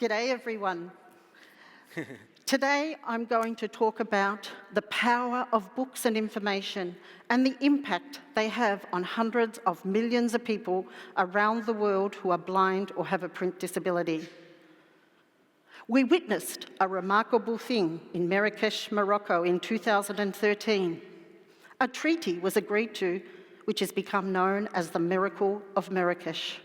G'day everyone. Today I'm going to talk about the power of books and information and the impact they have on hundreds of millions of people around the world who are blind or have a print disability. We witnessed a remarkable thing in Marrakesh, Morocco in 2013. A treaty was agreed to which has become known as the Miracle of Marrakesh.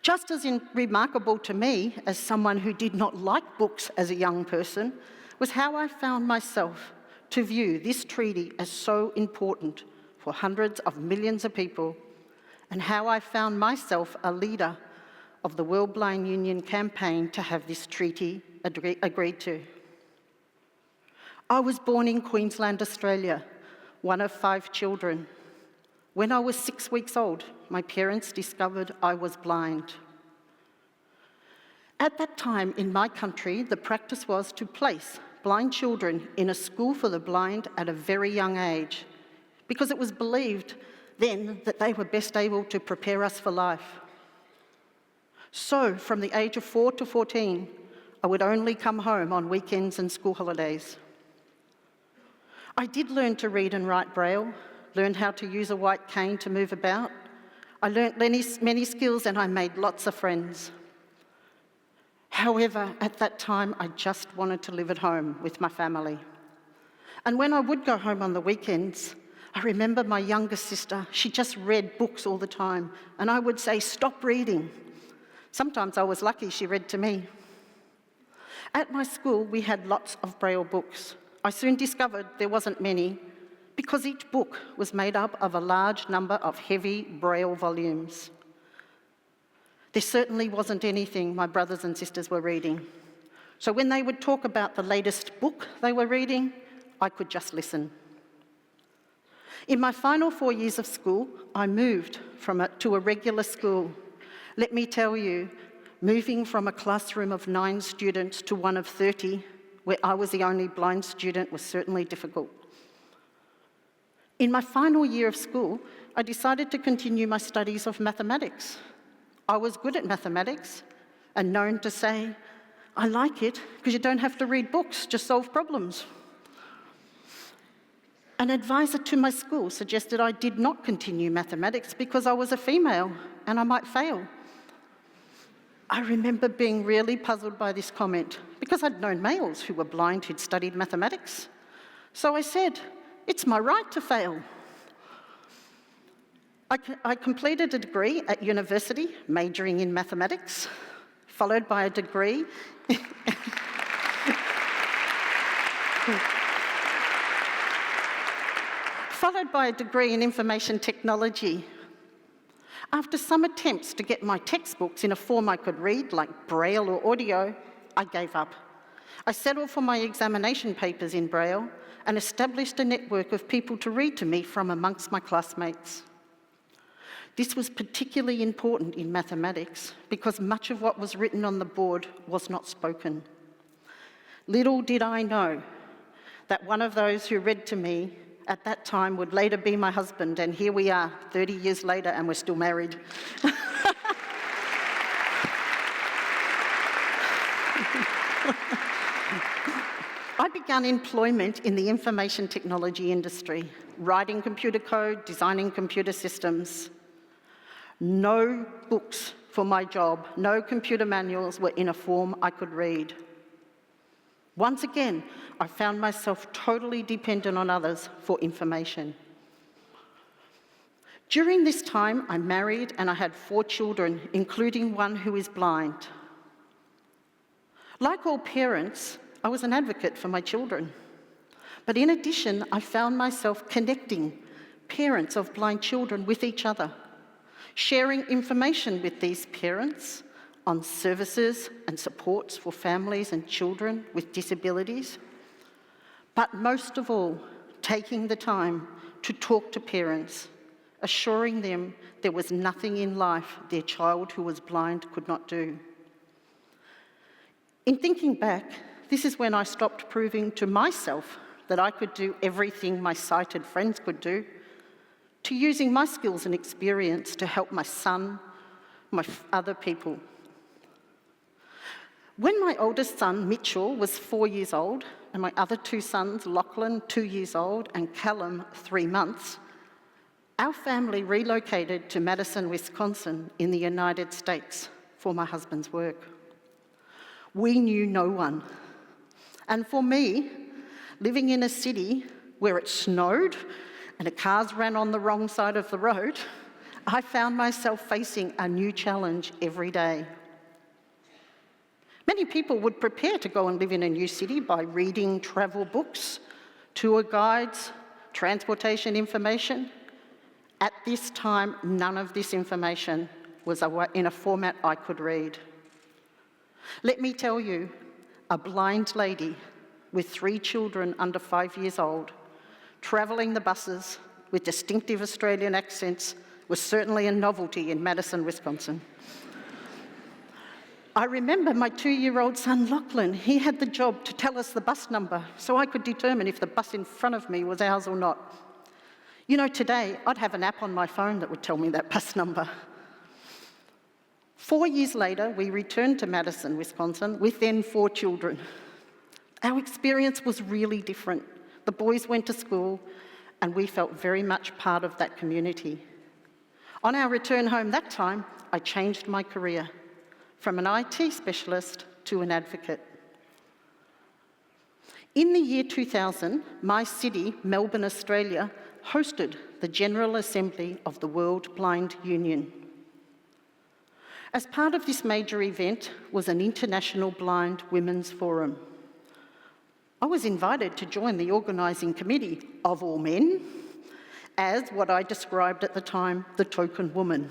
Just as remarkable to me as someone who did not like books as a young person was how I found myself to view this treaty as so important for hundreds of millions of people, and how I found myself a leader of the World Blind Union campaign to have this treaty agreed to. I was born in Queensland, Australia, one of 5 children. When I was 6 weeks old, my parents discovered I was blind. At that time in my country, the practice was to place blind children in a school for the blind at a very young age, because it was believed then that they were best able to prepare us for life. So, from the age of 4 to 14, I would only come home on weekends and school holidays. I did learn to read and write Braille, learned how to use a white cane to move about. I learnt many skills and I made lots of friends. However, at that time, I just wanted to live at home with my family. And when I would go home on the weekends, I remember my younger sister, she just read books all the time, and I would say, "Stop reading." Sometimes I was lucky she read to me. At my school, we had lots of Braille books. I soon discovered there wasn't many, because each book was made up of a large number of heavy Braille volumes. There certainly wasn't anything my brothers and sisters were reading. So when they would talk about the latest book they were reading, I could just listen. In my final 4 years of school, I moved to a regular school. Let me tell you, moving from a classroom of 9 students to one of 30, where I was the only blind student, was certainly difficult. In my final year of school, I decided to continue my studies of mathematics. I was good at mathematics and known to say, "I like it because you don't have to read books, just solve problems." An advisor to my school suggested I did not continue mathematics because I was a female and I might fail. I remember being really puzzled by this comment because I'd known males who were blind who'd studied mathematics. So I said, "It's my right to fail." I completed a degree at university, majoring in mathematics, followed by a degree in information technology. After some attempts to get my textbooks in a form I could read, like Braille or audio, I gave up. I settled for my examination papers in Braille and established a network of people to read to me from amongst my classmates. This was particularly important in mathematics because much of what was written on the board was not spoken. Little did I know that one of those who read to me at that time would later be my husband, and here we are 30 years later and we're still married. I began employment in the information technology industry, writing computer code, designing computer systems. No books for my job, no computer manuals were in a form I could read. Once again, I found myself totally dependent on others for information. During this time, I married and I had 4 children, including one who is blind. Like all parents, I was an advocate for my children. But in addition, I found myself connecting parents of blind children with each other, sharing information with these parents on services and supports for families and children with disabilities, but most of all, taking the time to talk to parents, assuring them there was nothing in life their child who was blind could not do. In thinking back, this is when I stopped proving to myself that I could do everything my sighted friends could do, to using my skills and experience to help my son, my other people. When my oldest son, Mitchell, was 4 years old, and my other two sons, Lachlan, 2 years old, and Callum, 3 months, our family relocated to Madison, Wisconsin in the United States for my husband's work. We knew no one. And for me, living in a city where it snowed and the cars ran on the wrong side of the road, I found myself facing a new challenge every day. Many people would prepare to go and live in a new city by reading travel books, tour guides, transportation information. At this time, none of this information was in a format I could read. Let me tell you, a blind lady with 3 children under 5 years old, travelling the buses with distinctive Australian accents was certainly a novelty in Madison, Wisconsin. I remember my 2-year-old son, Lachlan. He had the job to tell us the bus number so I could determine if the bus in front of me was ours or not. You know, today, I'd have an app on my phone that would tell me that bus number. 4 years later, we returned to Madison, Wisconsin, with then 4 children. Our experience was really different. The boys went to school, and we felt very much part of that community. On our return home that time, I changed my career from an IT specialist to an advocate. In the year 2000, my city, Melbourne, Australia, hosted the General Assembly of the World Blind Union. As part of this major event was an International Blind Women's Forum. I was invited to join the organising committee, of all men, as what I described at the time, the token woman.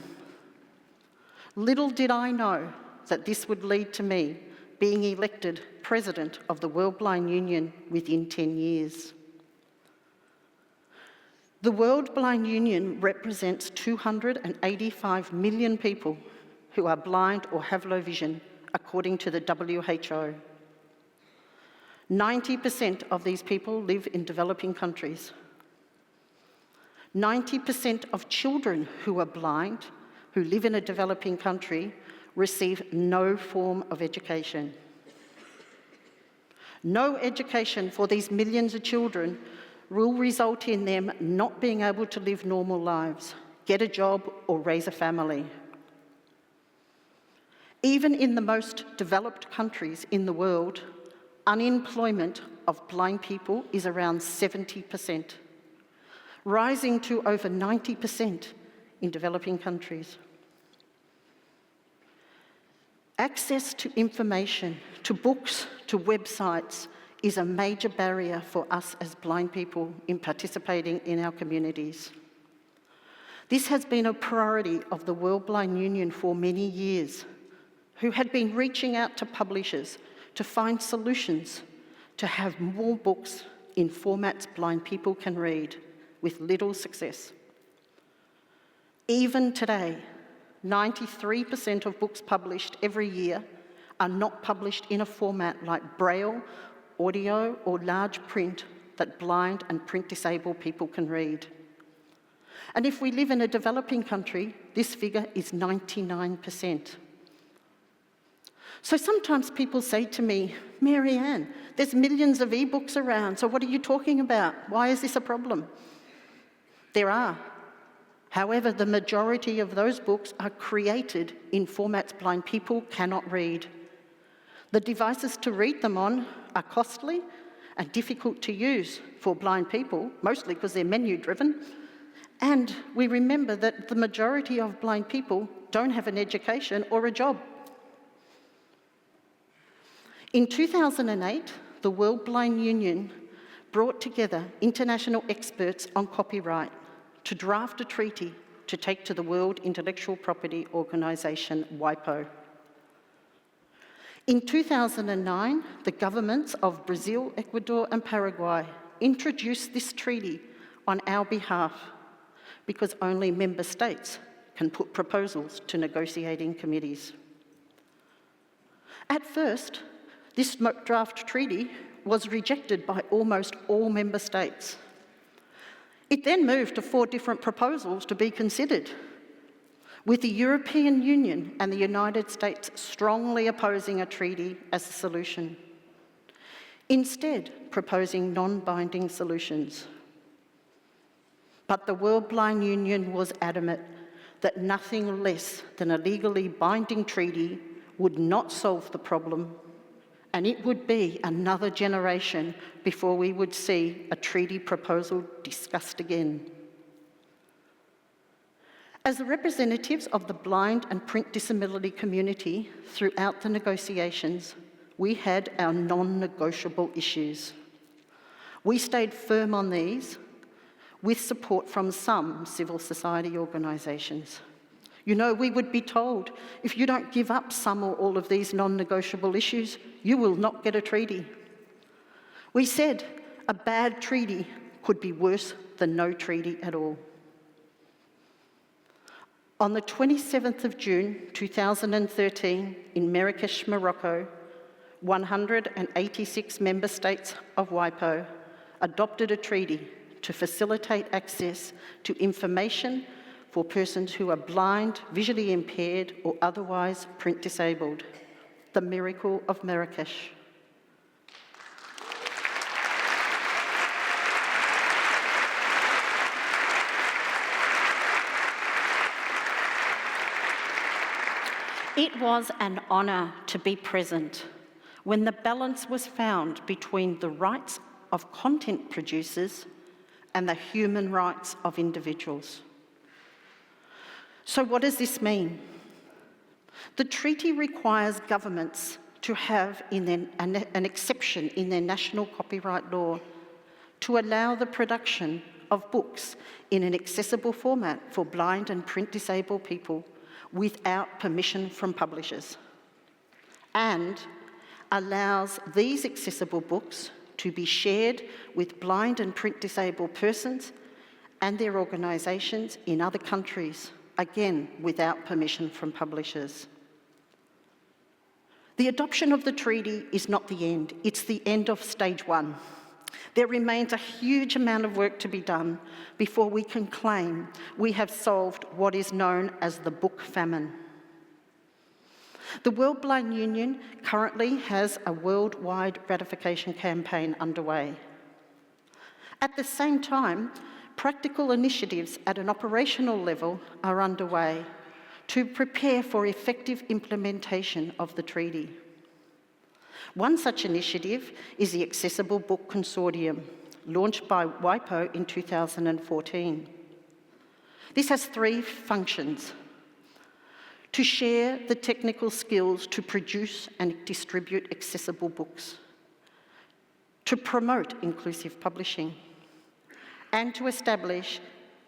Little did I know that this would lead to me being elected president of the World Blind Union within 10 years. The World Blind Union represents 285 million people who are blind or have low vision, according to the WHO. 90% of these people live in developing countries. 90% of children who are blind, who live in a developing country, receive no form of education. No education for these millions of children will result in them not being able to live normal lives, get a job, or raise a family. Even in the most developed countries in the world, unemployment of blind people is around 70%, rising to over 90% in developing countries. Access to information, to books, to websites is a major barrier for us as blind people in participating in our communities. This has been a priority of the World Blind Union for many years, who had been reaching out to publishers to find solutions to have more books in formats blind people can read, with little success. Even today, 93% of books published every year are not published in a format like Braille, audio, or large print that blind and print-disabled people can read. And if we live in a developing country, this figure is 99%. So sometimes people say to me, Maryanne, there's millions of ebooks around, so what are you talking about? Why is this a problem? There are. However, the majority of those books are created in formats blind people cannot read. The devices to read them on are costly and difficult to use for blind people, mostly because they're menu-driven. And we remember that the majority of blind people don't have an education or a job. In 2008, the World Blind Union brought together international experts on copyright to draft a treaty to take to the World Intellectual Property Organisation, WIPO. In 2009, the governments of Brazil, Ecuador and Paraguay introduced this treaty on our behalf because only member states can put proposals to negotiating committees. At first, this draft treaty was rejected by almost all member states. It then moved to 4 different proposals to be considered. with the European Union and the United States strongly opposing a treaty as a solution, instead proposing non-binding solutions. But the World Blind Union was adamant that nothing less than a legally binding treaty would not solve the problem, and it would be another generation before we would see a treaty proposal discussed again. As the representatives of the blind and print disability community throughout the negotiations, we had our non-negotiable issues. We stayed firm on these, with support from some civil society organisations. You know, we would be told, if you don't give up some or all of these non-negotiable issues, you will not get a treaty. We said a bad treaty could be worse than no treaty at all. On the 27th of June 2013, in Marrakesh, Morocco, 186 member states of WIPO adopted a treaty to facilitate access to information for persons who are blind, visually impaired, or otherwise print disabled. The miracle of Marrakesh. It was an honour to be present when the balance was found between the rights of content producers and the human rights of individuals. So what does this mean? The treaty requires governments to have an exception in their national copyright law to allow the production of books in an accessible format for blind and print disabled people without permission from publishers, and allows these accessible books to be shared with blind and print disabled persons and their organisations in other countries, again without permission from publishers. The adoption of the treaty is not the end, it's the end of stage one. There remains a huge amount of work to be done before we can claim we have solved what is known as the book famine. The World Blind Union currently has a worldwide ratification campaign underway. At the same time, practical initiatives at an operational level are underway to prepare for effective implementation of the treaty. One such initiative is the Accessible Book Consortium, launched by WIPO in 2014. This has three functions: to share the technical skills to produce and distribute accessible books, to promote inclusive publishing, and to establish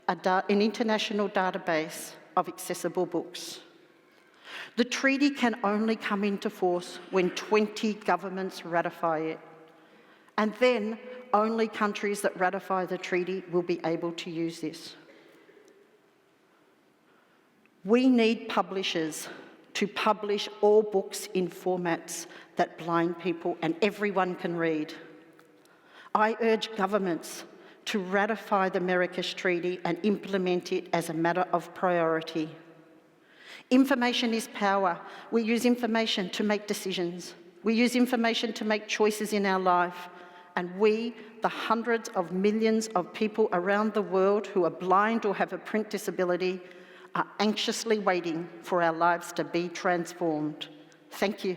an international database of accessible books. The treaty can only come into force when 20 governments ratify it, and then only countries that ratify the treaty will be able to use this. We need publishers to publish all books in formats that blind people and everyone can read. I urge governments to ratify the Marrakesh Treaty and implement it as a matter of priority. Information is power. We use information to make decisions. We use information to make choices in our life. And we, the hundreds of millions of people around the world who are blind or have a print disability, are anxiously waiting for our lives to be transformed. Thank you.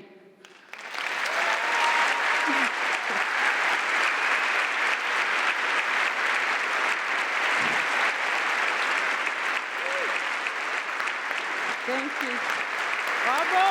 Thank you. Bravo!